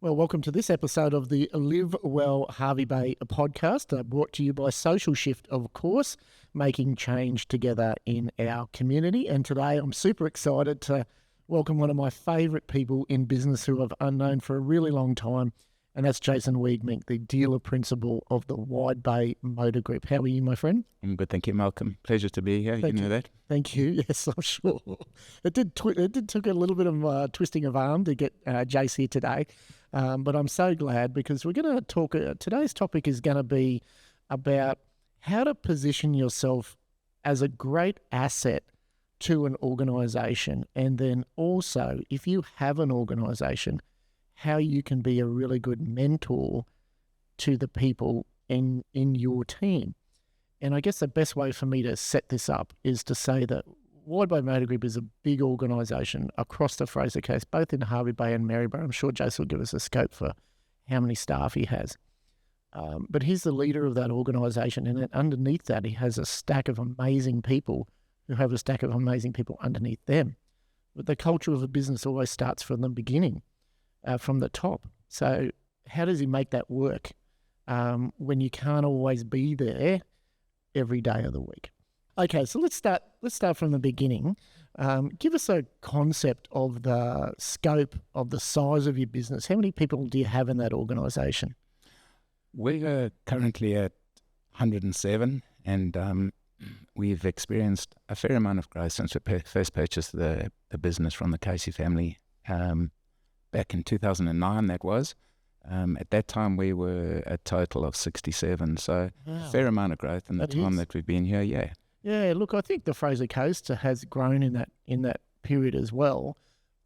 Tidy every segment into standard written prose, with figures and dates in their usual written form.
Well, welcome to this episode of the LiveWell Hervey podcast, brought to you by Social Shift, of course, making change together in our community. And today I'm super excited to welcome one of my favourite people in business who I've known for a really long time, and that's Jason Wiegmink, the dealer principal of the Wide Bay Motor Group. How are you, my friend? I'm good, thank you, Malcolm. Pleasure to be here. Thank you know you. that. Thank you. Yes, I'm sure. It did took a little bit of twisting of arm to get Jace here today, but I'm so glad because we're going to talk. Today's topic is going to be about how to position yourself as a great asset to an organisation, and then also, if you have an organisation, how you can be a really good mentor to the people in your team. And I guess the best way for me to set this up is to say that Wide Bay Motor Group is a big organisation across the Fraser Coast, both in Hervey Bay and Maryborough. I'm sure Jason will give us a scope for how many staff he has. But he's the leader of that organisation, and then underneath that, he has a stack of amazing people who have a stack of amazing people underneath them. But the culture of a business always starts from the beginning, from the top. So how does he make that work when you can't always be there every day of the week? Okay, so let's start from the beginning. Give us a concept of the scope of the size of your business. How many people do you have in that organisation? We are currently at 107, and we've experienced a fair amount of growth since we first purchased the business from the Casey family back in 2009, that was. At that time, we were a total of 67, so a fair amount of growth in the time that we've been here, yeah. Yeah, look, I think the Fraser Coast has grown in that period as well.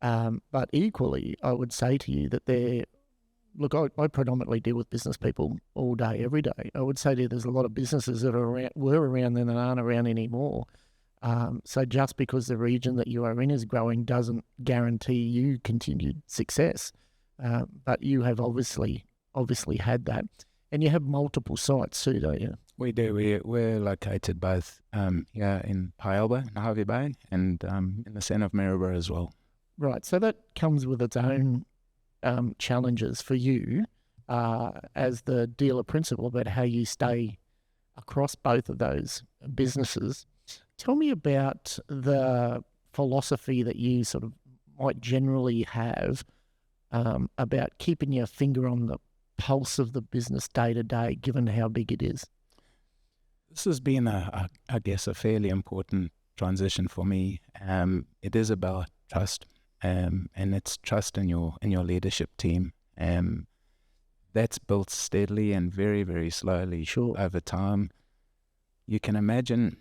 But equally, I would say to you that I predominantly deal with business people all day, every day. I would say to you there's a lot of businesses that were around then and aren't around anymore. So just because the region that you are in is growing doesn't guarantee you continued success. But you have obviously had that. And you have multiple sites too, don't you? We do. We're located both here in Pialba, in Hervey Bay, and in the centre of Maryborough as well. Right. So that comes with its own challenges for you as the dealer principal about how you stay across both of those businesses. Tell me about the philosophy that you sort of might generally have about keeping your finger on the pulse of the business day to day, given how big it is. This has been, I guess, a fairly important transition for me. It is about trust, and it's trust in your leadership team. That's built steadily and very, very slowly over time. You can imagine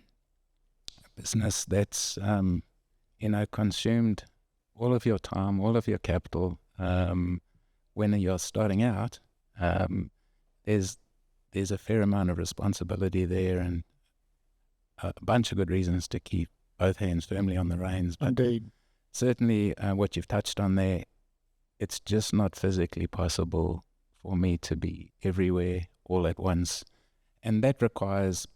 a business that's consumed all of your time, all of your capital. When you're starting out, there's a fair amount of responsibility there, and a bunch of good reasons to keep both hands firmly on the reins. But indeed, certainly what you've touched on there, it's just not physically possible for me to be everywhere all at once. And that requires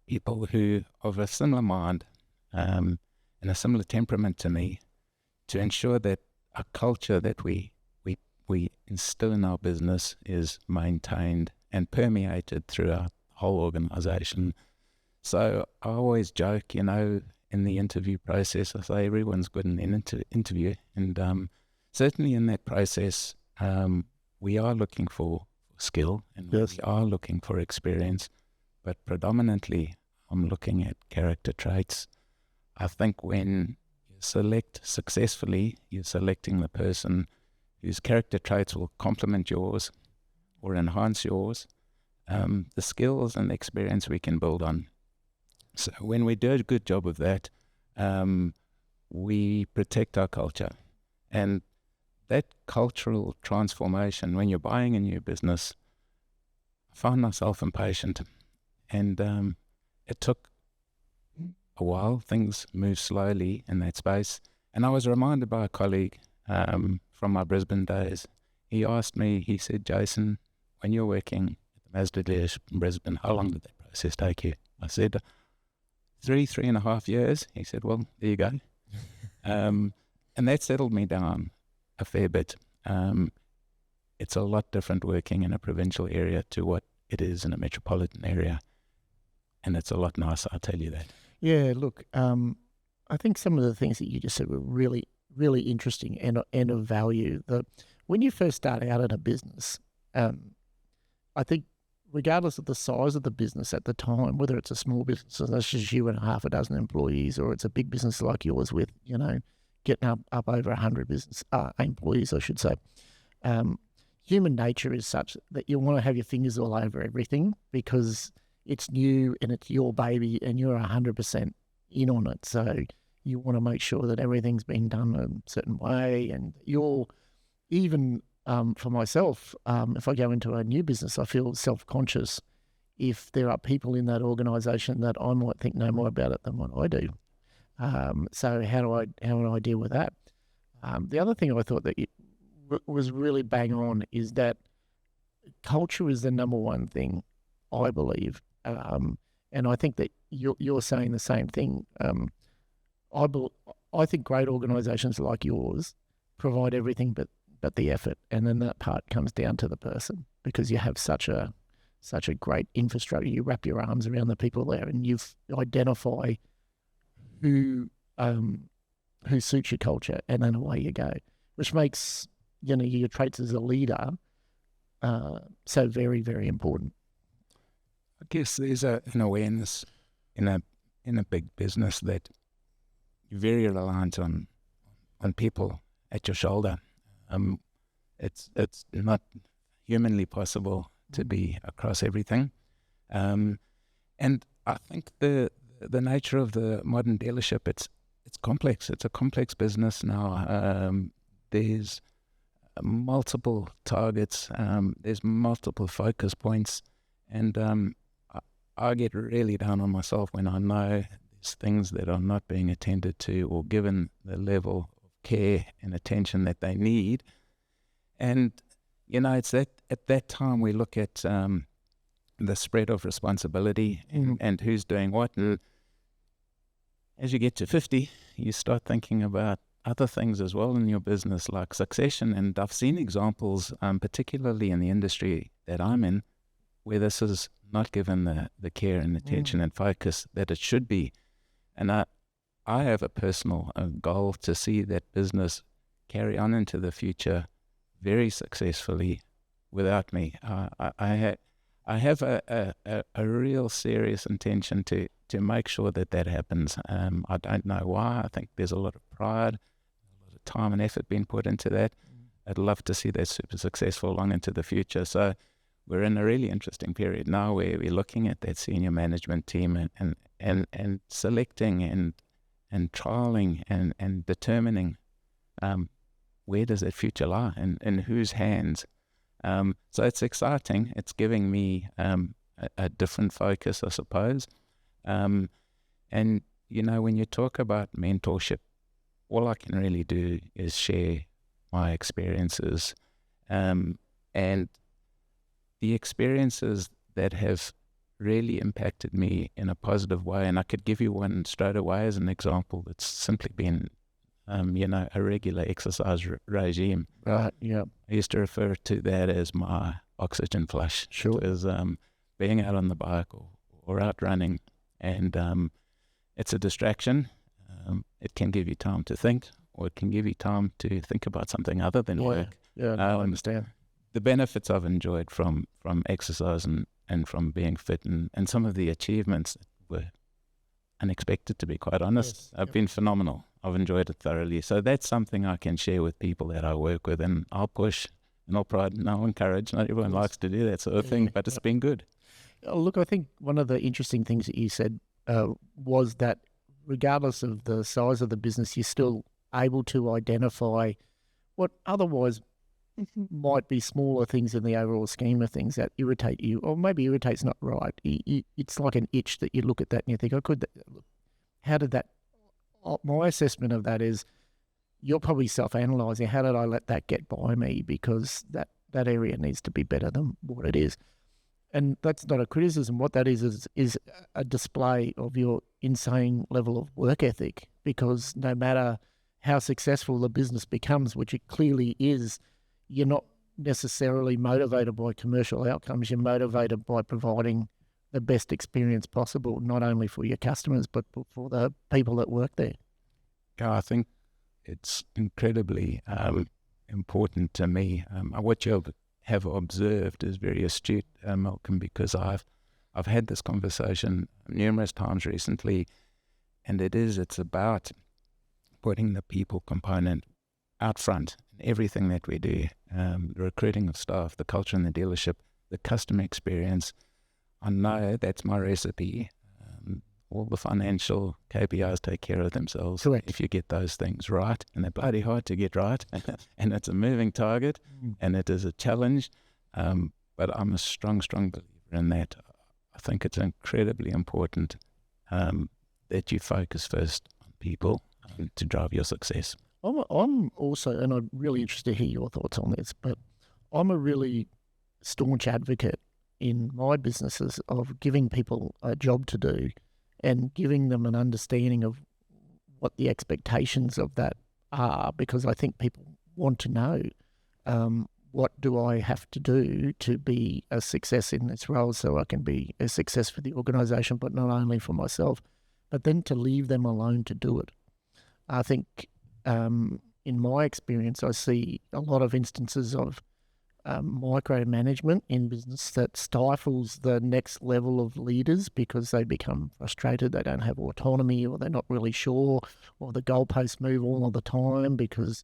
people who are of a similar mind and a similar temperament to me to ensure that a culture that we instill in our business is maintained and permeated throughout the whole organisation. So I always joke, in the interview process, I say everyone's good in an interview, and certainly in that process, we are looking for skill and we are looking for experience, but predominantly I'm looking at character traits. I think when you select successfully, you're selecting the person whose character traits will complement yours or enhance yours. The skills and the experience we can build on. So when we do a good job of that, we protect our culture. And that cultural transformation, when you're buying a new business, I found myself impatient. And it took a while. Things moved slowly in that space. And I was reminded by a colleague from my Brisbane days. He asked me, he said, Jason, when you're working at the Mazda dealership in Brisbane, how long did that process take you? I said, 3.5 years. He said, well, there you go. And that settled me down a fair bit. it's a lot different working in a provincial area to what it is in a metropolitan area. And it's a lot nicer, I'll tell you that. Yeah, look, I think some of the things that you just said were really, really interesting and of value. When you first start out in a business, I think regardless of the size of the business at the time, whether it's a small business, so that's just you and half a dozen employees, or it's a big business like yours with, getting up over 100 business employees, I should say. Human nature is such that you want to have your fingers all over everything because it's new and it's your baby and you're 100% in on it. So you want to make sure that everything's being done a certain way, and you're even... for myself, if I go into a new business, I feel self-conscious if there are people in that organisation that I might think know more about it than what I do. So how do I deal with that? The other thing I thought that was really bang on is that culture is the number one thing, I believe, and I think that you're saying the same thing. I think great organisations like yours provide everything but the effort, and then that part comes down to the person because you have such a great infrastructure. You wrap your arms around the people there, and you identify who suits your culture, and then away you go, which makes your traits as a leader so very, very important. I guess there's an awareness in a big business that you're very reliant on people at your shoulder. It's not humanly possible to be across everything, and I think the nature of the modern dealership, it's complex. It's a complex business now. There's multiple targets. There's multiple focus points, and I get really down on myself when I know there's things that are not being attended to or given the level care and attention that they need. And it's that at that time we look at the spread of responsibility and who's doing what. And as you get to 50, you start thinking about other things as well in your business, like succession. And I've seen examples, particularly in the industry that I'm in, where this is not given the care and attention and focus that it should be. And I have a personal goal to see that business carry on into the future very successfully without me. I have a real serious intention to make sure that happens. I don't know why. I think there's a lot of pride, a lot of time and effort being put into that. I'd love to see that super successful long into the future. So we're in a really interesting period now where we're looking at that senior management team and selecting and trialing and determining where does that future lie and in whose hands. So it's exciting. It's giving me a different focus, I suppose. And, when you talk about mentorship, all I can really do is share my experiences and the experiences that have really impacted me in a positive way. And I could give you one straight away as an example. It's simply been, a regular exercise regime. Right, yeah. I used to refer to that as my oxygen flush. Sure. It was being out on the bike or out running. And it's a distraction. It can give you time to think, or it can give you time to think about something other than work. Yeah, I understand. The benefits I've enjoyed from exercise and from being fit and some of the achievements were unexpected, to be quite honest. Yes, Have been phenomenal. I've enjoyed it thoroughly. So that's something I can share with people that I work with, and I'll push and I'll pride and I'll encourage. Not everyone likes to do that sort of thing, but it's been good. Look, I think one of the interesting things that you said was that regardless of the size of the business, you're still able to identify what otherwise might be smaller things in the overall scheme of things that irritate you, or maybe irritate's not right. It's like an itch that you look at that and you think, how did that, my assessment of that is you're probably self-analysing, how did I let that get by me, because that area needs to be better than what it is. And that's not a criticism. What that is a display of your insane level of work ethic, because no matter how successful the business becomes, which it clearly is, you're not necessarily motivated by commercial outcomes. You're motivated by providing the best experience possible, not only for your customers, but for the people that work there. Yeah, I think it's incredibly important to me. What you have observed is very astute, Malcolm, because I've had this conversation numerous times recently, and it's about putting the people component out front in everything that we do. The recruiting of staff, the culture in the dealership, the customer experience. I know that's my recipe. All the financial KPIs take care of themselves. Correct. If you get those things right, and they're bloody hard to get right, and it's a moving target, and it is a challenge, but I'm a strong believer in that. I think it's incredibly important that you focus first on people to drive your success. I'm also, and I'm really interested to hear your thoughts on this, but I'm a really staunch advocate in my businesses of giving people a job to do and giving them an understanding of what the expectations of that are, because I think people want to know what do I have to do to be a success in this role so I can be a success for the organisation, but not only for myself, but then to leave them alone to do it. I think in my experience, I see a lot of instances of micromanagement in business that stifles the next level of leaders because they become frustrated, they don't have autonomy, or they're not really sure, or the goalposts move all of the time because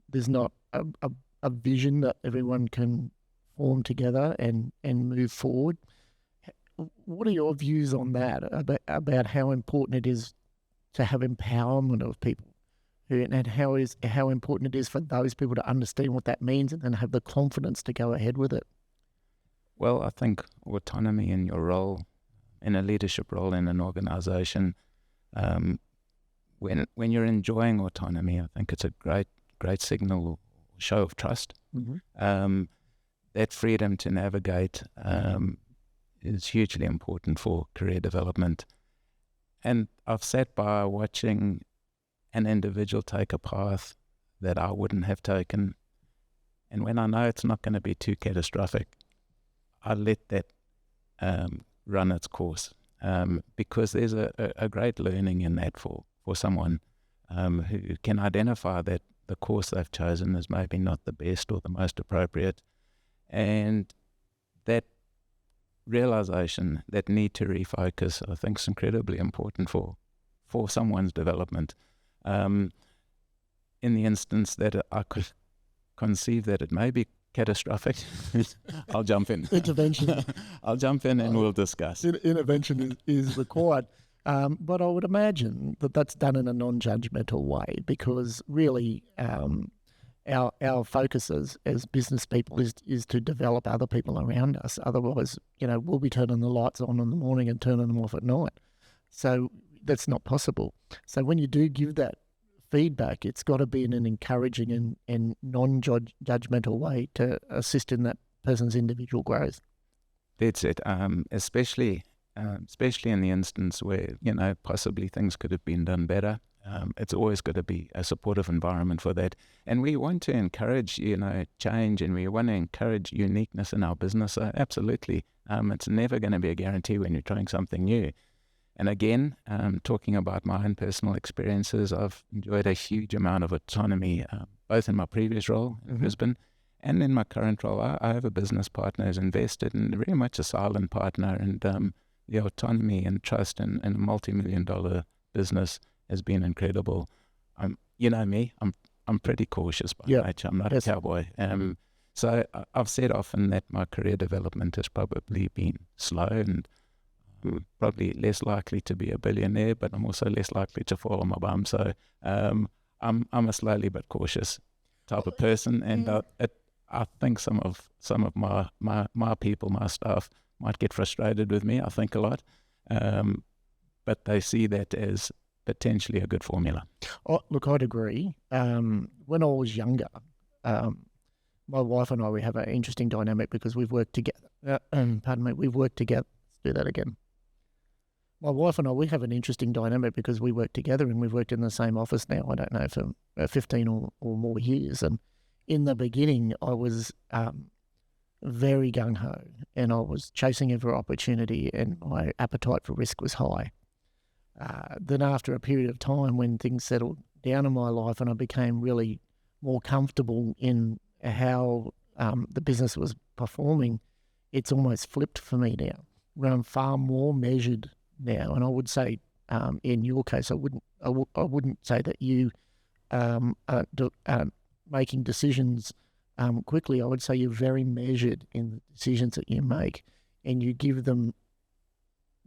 there's not a vision that everyone can form together and move forward. What are your views on that, about how important it is to have empowerment of people? And how important it is for those people to understand what that means and then have the confidence to go ahead with it? Well, I think autonomy in your role, in a leadership role in an organisation, when you're enjoying autonomy, I think it's a great signal, show of trust. Mm-hmm. That freedom to navigate is hugely important for career development. And I've sat by watching an individual take a path that I wouldn't have taken, and when I know it's not going to be too catastrophic, I let that run its course, because there's a great learning in that for someone who can identify that the course they've chosen is maybe not the best or the most appropriate, and that realization, that need to refocus, I think is incredibly important for someone's development. In the instance that I could conceive that it may be catastrophic, I'll jump in. Intervention. I'll jump in and we'll discuss. Intervention is required. But I would imagine that that's done in a non-judgmental way, because really our focus as business people is to develop other people around us. Otherwise, we'll be turning the lights on in the morning and turning them off at night. So that's not possible. So when you do give that feedback, it's got to be in an encouraging and non-judgmental way to assist in that person's individual growth. That's it. Especially in the instance where, possibly things could have been done better. It's always got to be a supportive environment for that. And we want to encourage, change, and we want to encourage uniqueness in our business. So absolutely. It's never going to be a guarantee when you're trying something new. And again, talking about my own personal experiences, I've enjoyed a huge amount of autonomy, both in my previous role in Brisbane and in my current role. I have a business partner who's invested, and very much a silent partner, and the autonomy and trust in a multi-million-dollar business has been incredible. You know me, I'm pretty cautious by nature. I'm not a cowboy. So I've said often that my career development has probably been slow, and probably less likely to be a billionaire, but I'm also less likely to fall on my bum. So I'm a slowly but cautious type of person, and I think some of my people, my staff, might get frustrated with me. I think a lot, but they see that as potentially a good formula. Oh, look, I'd agree. When I was younger, my wife and I, we have an interesting dynamic because we've worked together. We've worked together. Let's do that again. My wife and I, we have an interesting dynamic because we work together, and we've worked in the same office now, I don't know, for 15 or more years. And in the beginning, I was very gung-ho, and I was chasing every opportunity, and my appetite for risk was high. Then after a period of time, when things settled down in my life and I became really more comfortable in how the business was performing, it's almost flipped for me now, where I'm far more measured now. And I would say, in your case, I wouldn't say that you are making decisions quickly. I would say you're very measured in the decisions that you make, and you give them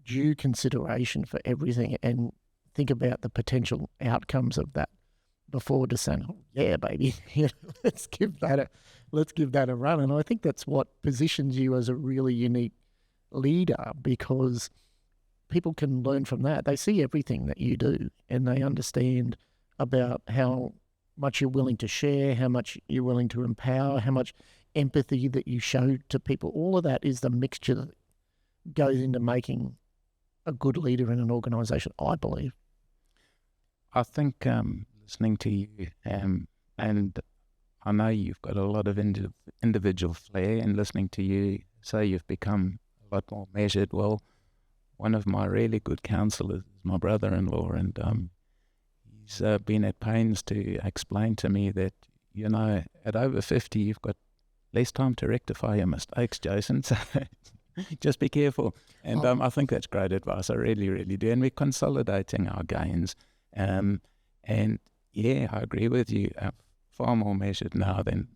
due consideration for everything and think about the potential outcomes of that before just saying, "Oh, yeah, baby, let's give that a run." And I think that's what positions you as a really unique leader, because people can learn from that. They see everything that you do, and they understand about how much you're willing to share, how much you're willing to empower, how much empathy that you show to people. All of that is the mixture that goes into making a good leader in an organisation, I believe. I think listening to you, and I know you've got a lot of individual flair, and listening to you say you've become a lot more measured. Well, one of my really good counsellors is my brother-in-law, and he's been at pains to explain to me that, at over 50, you've got less time to rectify your mistakes, Jason. So just be careful. And I think that's great advice. I really, really do. And we're consolidating our gains. And yeah, I agree with you. Far more measured now than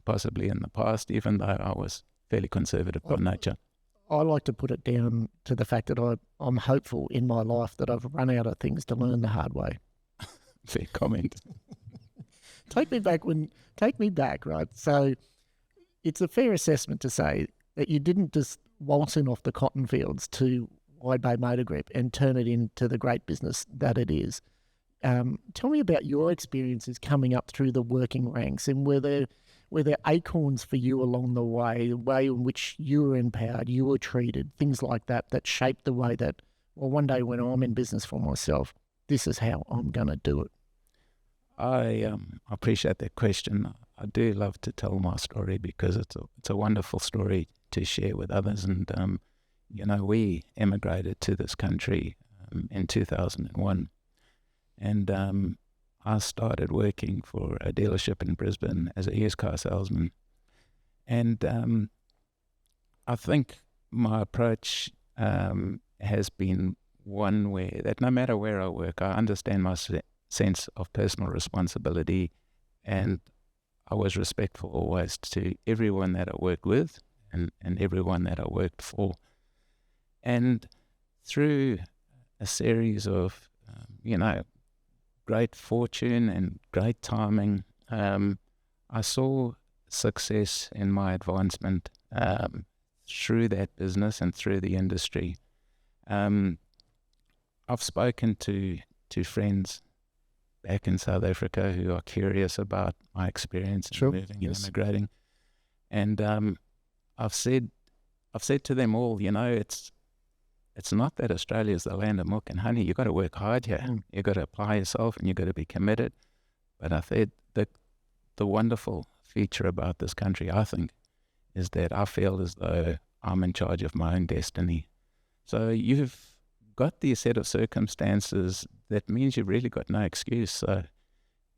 possibly in the past, even though I was fairly conservative by nature. I like to put it down to the fact that I'm hopeful in my life that I've run out of things to learn the hard way. Fair comment. Take me back, right? So it's a fair assessment to say that you didn't just waltz in off the cotton fields to Wide Bay Motor Grip and turn it into the great business that it is. Tell me about your experiences coming up through the working ranks, and were there acorns for you along the way in which you were empowered, you were treated, things like that shaped the way that, well, one day when I'm in business for myself, this is how I'm going to do it? I appreciate that question. I do love to tell my story because it's a wonderful story to share with others. And, we emigrated to this country in 2001. And I started working for a dealership in Brisbane as a used car salesman. And I think my approach has been one where that no matter where I work, I understand my sense of personal responsibility, and I was respectful always to everyone that I worked with and everyone that I worked for. And through a series of, great fortune and great timing, I saw success in my advancement through that business and through the industry. I've spoken to friends back in South Africa who are curious about my experience in moving and immigrating, and I've said to them all, it's not that Australia is the land of milk and honey. You've got to work hard here. You've got to apply yourself, and you've got to be committed. But I said that the wonderful feature about this country, I think, is that I feel as though I'm in charge of my own destiny. So you've got these set of circumstances that means you've really got no excuse. So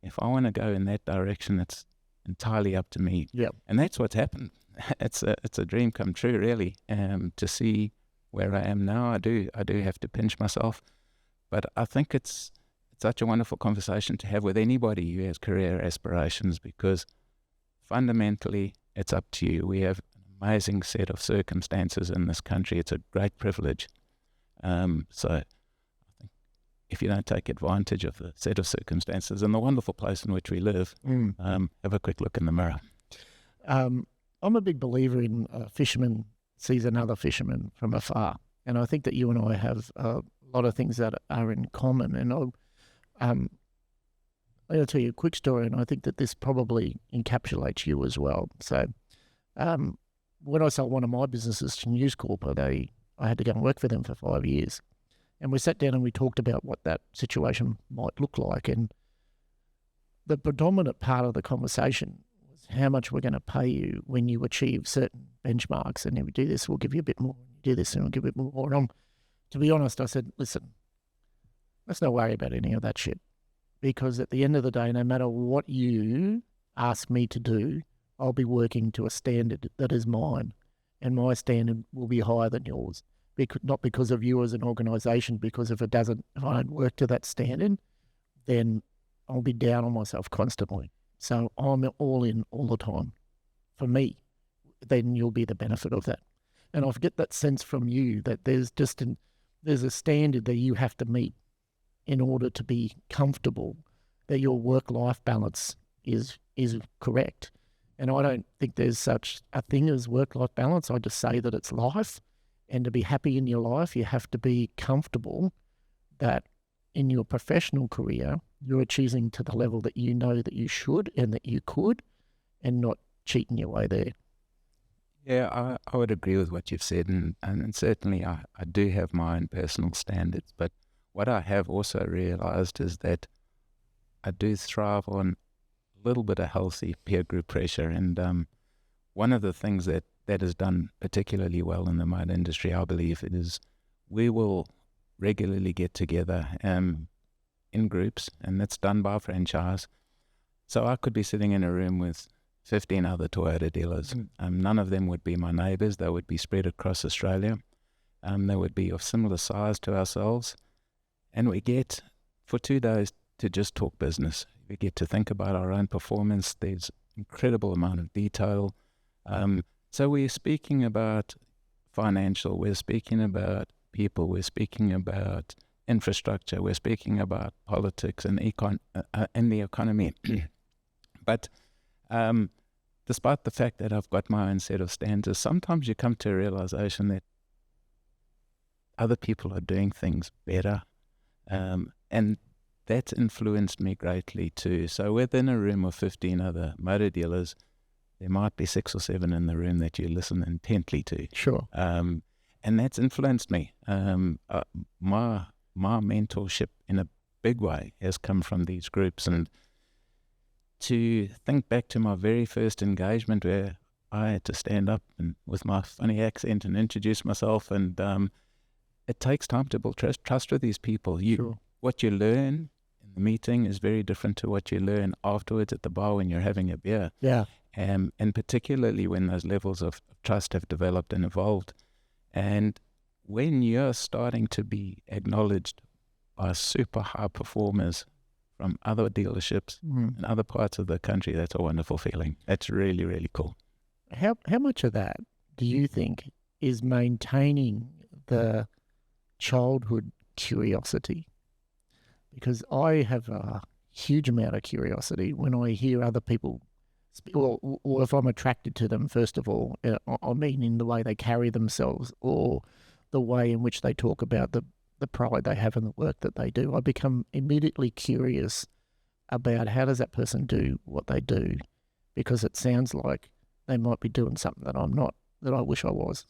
if I want to go in that direction, it's entirely up to me. Yep. And that's what's happened. It's a dream come true, really, to see where I am now. I do have to pinch myself, but I think it's such a wonderful conversation to have with anybody who has career aspirations, because fundamentally it's up to you. We have an amazing set of circumstances in this country. It's a great privilege. So I think if you don't take advantage of the set of circumstances and the wonderful place in which we live, have a quick look in the mirror. I'm a big believer in a fisherman sees another fisherman from afar. And I think that you and I have a lot of things that are in common. And I'll tell you a quick story, and I think that this probably encapsulates you as well. So when I sold one of my businesses to News Corp, I had to go and work for them for 5 years. And we sat down and we talked about what that situation might look like. And the predominant part of the conversation was how much we're going to pay you when you achieve certain benchmarks, and if we do this, we'll give you a bit more. Do this, and we'll give you a bit more. And to be honest, I said, listen, let's not worry about any of that shit, because at the end of the day, no matter what you ask me to do, I'll be working to a standard that is mine, and my standard will be higher than yours. Not because of you as an organisation, because if I don't work to that standard, then I'll be down on myself constantly. So I'm all in all the time. For me, then you'll be the benefit of that. And I get that sense from you that there's a standard that you have to meet in order to be comfortable that your work-life balance is correct. And I don't think there's such a thing as work-life balance. I just say that it's life. And to be happy in your life, you have to be comfortable that in your professional career, you're achieving to the level that you know that you should and that you could, and not cheating your way there. Yeah, I would agree with what you've said, and certainly I do have my own personal standards, but what I have also realized is that I do thrive on a little bit of healthy peer group pressure, and one of the things that has done particularly well in the mud industry, I believe, is we will regularly get together in groups, and that's done by franchise. So I could be sitting in a room with 15 other Toyota dealers. None of them would be my neighbours. They would be spread across Australia. They would be of similar size to ourselves. And we get, for 2 days, to just talk business. We get to think about our own performance. There's incredible amount of detail. So we're speaking about financial, we're speaking about people, we're speaking about infrastructure, we're speaking about politics and the economy. But despite the fact that I've got my own set of standards, sometimes you come to a realization that other people are doing things better. And that's influenced me greatly too. So within a room of 15 other motor dealers, there might be 6 or 7 in the room that you listen intently to. Sure. And that's influenced me. My mentorship in a big way has come from these groups. And to think back to my very first engagement where I had to stand up and with my funny accent and introduce myself, and it takes time to build trust with these people. Sure. What you learn in the meeting is very different to what you learn afterwards at the bar when you're having a beer. Yeah. And particularly when those levels of trust have developed and evolved. And when you're starting to be acknowledged by super high performers from other dealerships in other parts of the country, that's a wonderful feeling. That's really, really cool. How much of that do you think is maintaining the childhood curiosity? Because I have a huge amount of curiosity when I hear other people, or if I'm attracted to them, first of all, I mean in the way they carry themselves or the way in which they talk about the pride they have in the work that they do. I become immediately curious about how does that person do what they do, because it sounds like they might be doing something that I'm not, that I wish I was.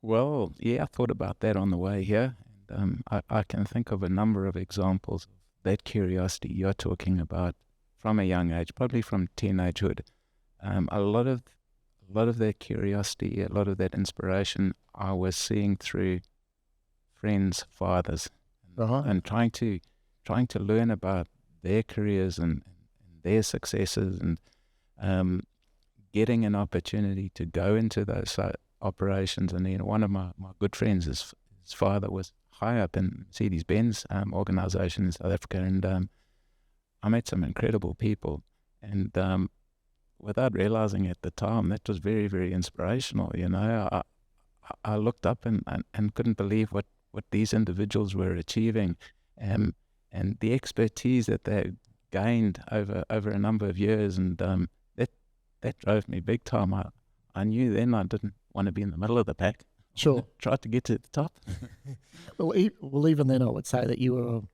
Well, yeah, I thought about that on the way here. And I can think of a number of examples of that curiosity you're talking about from a young age, probably from teenagehood. A lot of that curiosity, a lot of that inspiration I was seeing through friends' fathers, and trying to learn about their careers and their successes, and getting an opportunity to go into those operations. And one of my good friends, his father was high up in Mercedes-Benz organization in South Africa, and I met some incredible people, and without realizing at the time, that was very, very inspirational. I looked up and couldn't believe what these individuals were achieving, and the expertise that they gained over a number of years, and that drove me big time. I knew then I didn't want to be in the middle of the pack. Sure. Tried to get to the top. Well, even then, I would say that you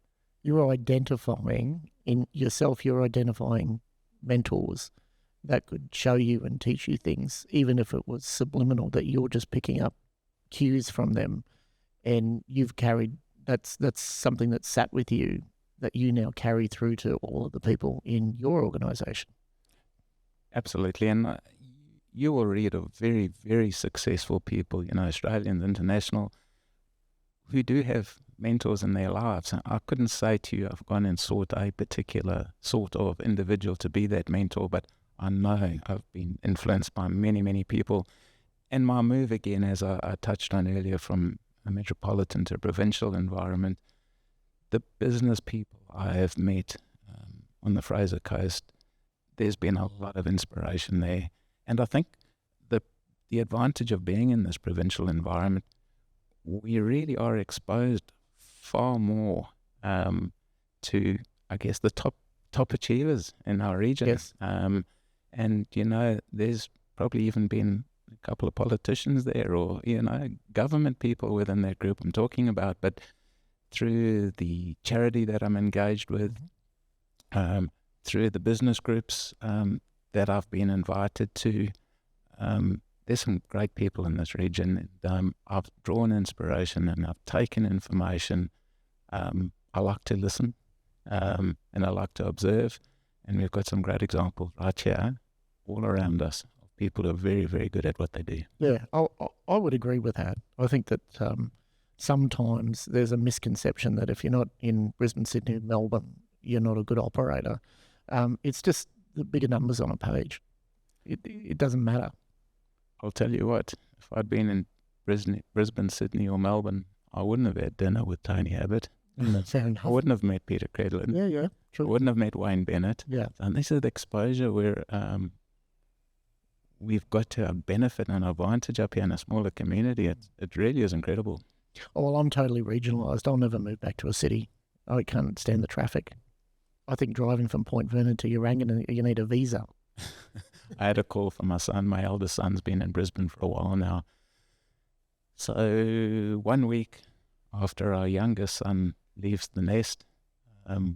were identifying in yourself. You're identifying mentors that could show you and teach you things, even if it was subliminal, that you're just picking up cues from them, and you've carried. That's something that sat with you that you now carry through to all of the people in your organisation. Absolutely. And you will read of very, very successful people, Australians, international, who do have mentors in their lives. I couldn't say to you I've gone and sought a particular sort of individual to be that mentor, but I know I've been influenced by many, many people. And my move again, as I touched on earlier, from a metropolitan to a provincial environment, the business people I have met on the Fraser Coast, there's been a lot of inspiration there. And I think the advantage of being in this provincial environment, we really are exposed far more to, I guess, the top achievers in our region. Yes. And, there's probably even been a couple of politicians there, or, government people within that group I'm talking about. But through the charity that I'm engaged with, through the business groups that I've been invited to, there's some great people in this region. And I've drawn inspiration and I've taken information. I like to listen and I like to observe. And we've got some great examples right here all around us of people who are very, very good at what they do. Yeah, I would agree with that. I think that sometimes there's a misconception that if you're not in Brisbane, Sydney, Melbourne, you're not a good operator. It's just the bigger numbers on a page. It doesn't matter. I'll tell you what, if I'd been in Brisbane, Sydney or Melbourne, I wouldn't have had dinner with Tony Abbott. Fair enough. I wouldn't have met Peter Credlin. Yeah, true. I wouldn't have met Wayne Bennett. Yeah. And this is the exposure where we've got to have benefit and advantage up here in a smaller community. It really is incredible. Oh, well, I'm totally regionalised. I'll never move back to a city. I can't stand the traffic. I think driving from Point Vernon to Yarangan, you need a visa. I had a call from my son. My eldest son's been in Brisbane for a while now. So 1 week after our youngest son leaves the nest,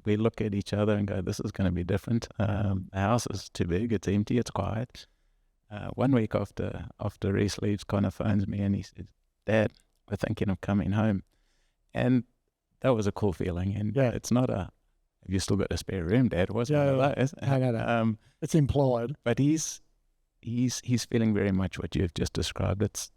we look at each other and go, this is going to be different. The house is too big, it's empty, it's quiet. 1 week after Reese leaves, Connor phones me and he says, Dad, we're thinking of coming home. And that was a cool feeling. And it's not have you still got a spare room, Dad? It wasn't one of those. No. It's implied. But he's feeling very much what you've just described.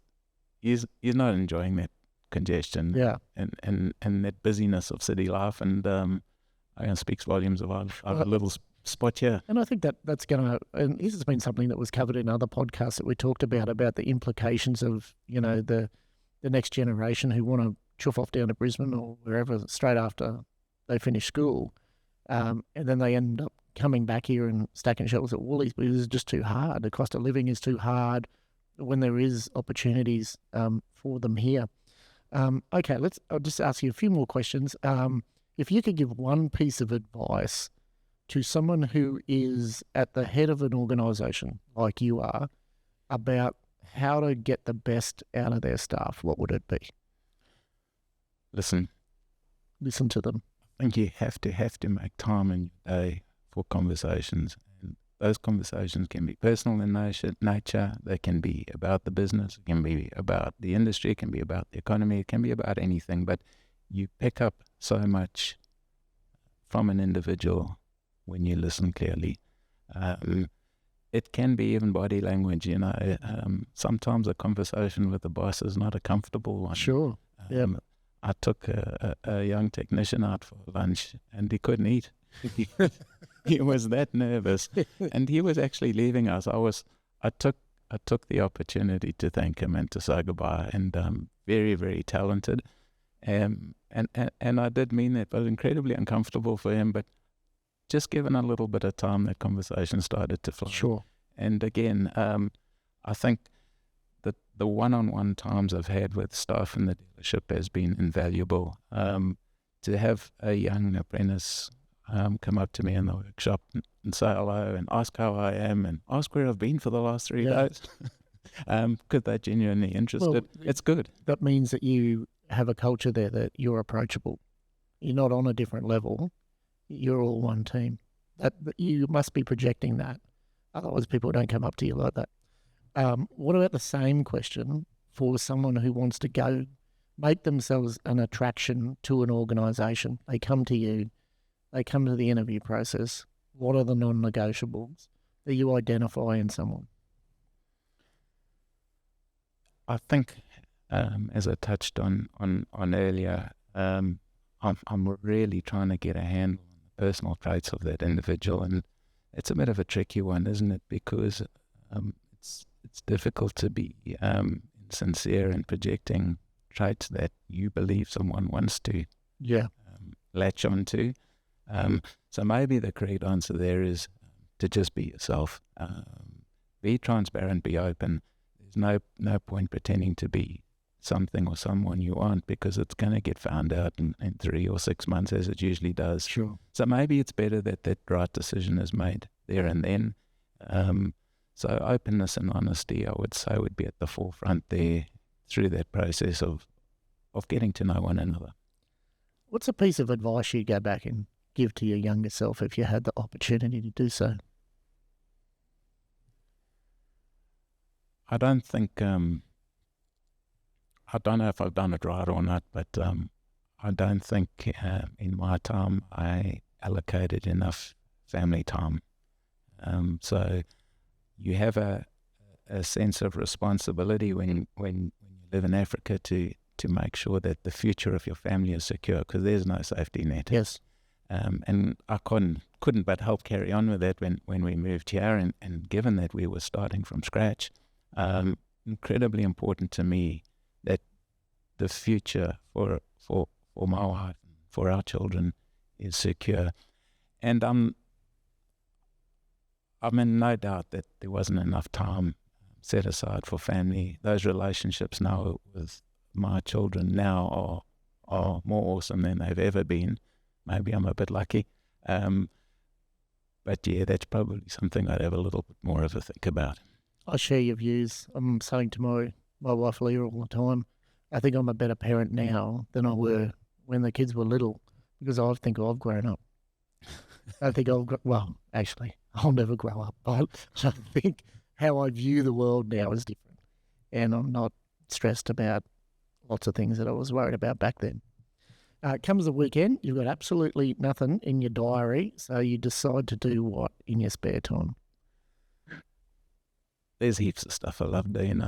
He's not enjoying that congestion and that busyness of city life. And I guess speaks volumes of our little spot here. And I think that's going to, and this has been something that was covered in other podcasts that we talked about the implications of, the next generation who want to chuff off down to Brisbane or wherever straight after they finish school. And then they end up coming back here and stacking shelves at Woolies because it's just too hard. The cost of living is too hard when there is opportunities for them here. Okay, I'll just ask you a few more questions. If you could give one piece of advice to someone who is at the head of an organisation like you are about how to get the best out of their staff, what would it be? Listen to them. I think you have to make time in your day for conversations. And those conversations can be personal in nature. They can be about the business. It can be about the industry. It can be about the economy. It can be about anything. But you pick up so much from an individual when you listen clearly. It can be even body language. Sometimes a conversation with the boss is not a comfortable one. Sure. I took a young technician out for lunch and he couldn't eat. He was that nervous, and he was actually leaving us. I took the opportunity to thank him and to say goodbye. And very, very talented, and I did mean that. But it was incredibly uncomfortable for him. But just given a little bit of time, that conversation started to flow. Sure. And again, I think that the one-on-one times I've had with staff in the dealership has been invaluable. To have a young apprentice come up to me in the workshop and say hello and ask how I am and ask where I've been for the last 3 days, because they're genuinely interested. Well, it's good. That means that you have a culture there that you're approachable. You're not on a different level. You're all one team. That you must be projecting that. Otherwise, people don't come up to you like that. What about the same question for someone who wants to go make themselves an attraction to an organisation? They come to you, they come to the interview process. What are the non-negotiables? that you identify in someone? I think, as I touched on earlier, I'm really trying to get a handle on the personal traits of that individual, and it's a bit of a tricky one, isn't it? Because it's difficult to be sincere in projecting traits that you believe someone wants to latch onto. So maybe the correct answer there is to just be yourself. Be transparent, be open. There's no point pretending to be something or someone you aren't, because it's going to get found out in 3 or 6 months, as it usually does. Sure. So maybe it's better that right decision is made there and then. So openness and honesty, I would say, would be at the forefront there through that process of getting to know one another. What's a piece of advice you'd go back and give to your younger self if you had the opportunity to do so? I don't think, I don't know if I've done it right or not, but I don't think in my time I allocated enough family time. So you have a sense of responsibility when you live in Africa to make sure that the future of your family is secure, because there's no safety net. Yes. And I couldn't but help carry on with that when we moved here, and given that we were starting from scratch, incredibly important to me that the future for my wife, for our children, is secure. And I'm in no doubt that there wasn't enough time set aside for family. Those relationships now with my children now are more awesome than they've ever been. Maybe I'm a bit lucky. But yeah, that's probably something I'd have a little bit more of a think about. I share your views. I'm saying to my wife Leah all the time, I think I'm a better parent now than I were when the kids were little, because I think I've grown up. I think actually, I'll never grow up, but I think how I view the world now is different. And I'm not stressed about lots of things that I was worried about back then. Comes the weekend, you've got absolutely nothing in your diary, so you decide to do what in your spare time? There's heaps of stuff I love doing.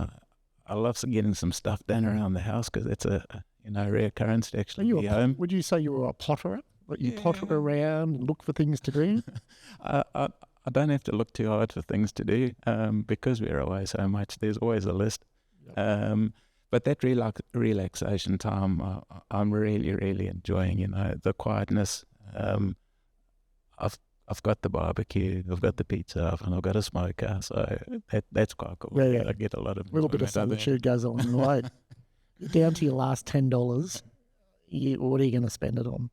I love getting some stuff done around the house, because it's a rare occurrence to actually be home. Would you say you were a potterer? But you potter around and look for things to do? I don't have to look too hard for things to do, because we're away so much. There's always a list. Yep. But that relaxation time, I'm really, really enjoying. The quietness. I've got the barbecue, I've got the pizza oven, I've got a smoker, so that's quite cool. Yeah. I get a lot of little bit of solitude goes on the way. You're down to your last $10. What are you going to spend it on?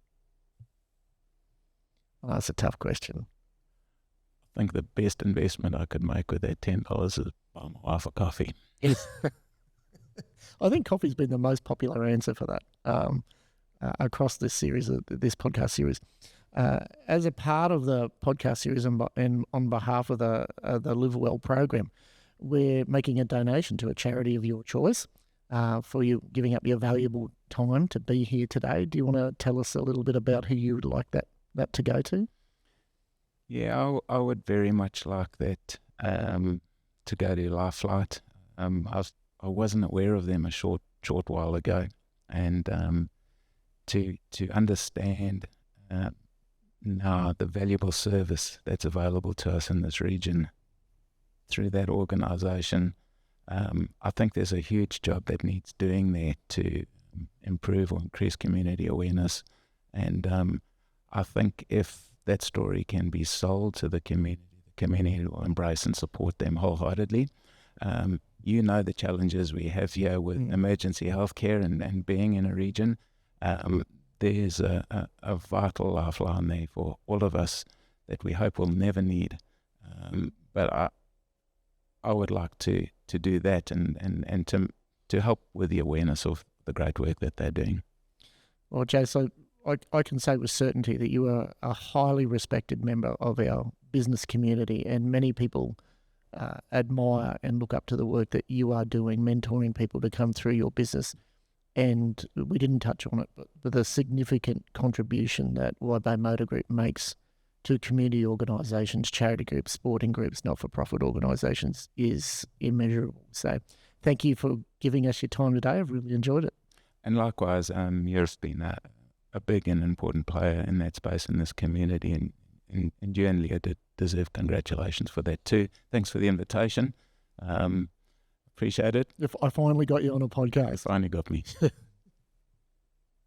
Oh, that's a tough question. I think the best investment I could make with that $10 is buy my wife a coffee. Yes. I think coffee's been the most popular answer for that across this series, this podcast series. As a part of the podcast series and on behalf of the LiveWell program, we're making a donation to a charity of your choice for you giving up your valuable time to be here today. Do you want to tell us a little bit about who you would like that to go to? Yeah, I would very much like that to go to LiveWell. I wasn't aware of them a short while ago, and to understand now the valuable service that's available to us in this region through that organisation, I think there's a huge job that needs doing there to improve or increase community awareness. And I think if that story can be sold to the community will embrace and support them wholeheartedly. The challenges we have here with emergency healthcare and being in a region. There's a vital lifeline there for all of us that we hope we'll never need. But I would like to do that and to help with the awareness of the great work that they're doing. Well, Jay, so I can say with certainty that you are a highly respected member of our business community, and many people admire and look up to the work that you are doing, mentoring people to come through your business. And we didn't touch on it, but the significant contribution that Wiegmink Motor Group makes to community organisations, charity groups, sporting groups, not-for-profit organisations is immeasurable. So thank you for giving us your time today. I've really enjoyed it. And likewise, you've been a big and important player in that space in this community, and you and Leah deserve congratulations for that too. Thanks for the invitation. Appreciate it. If I finally got you on a podcast. Finally got me.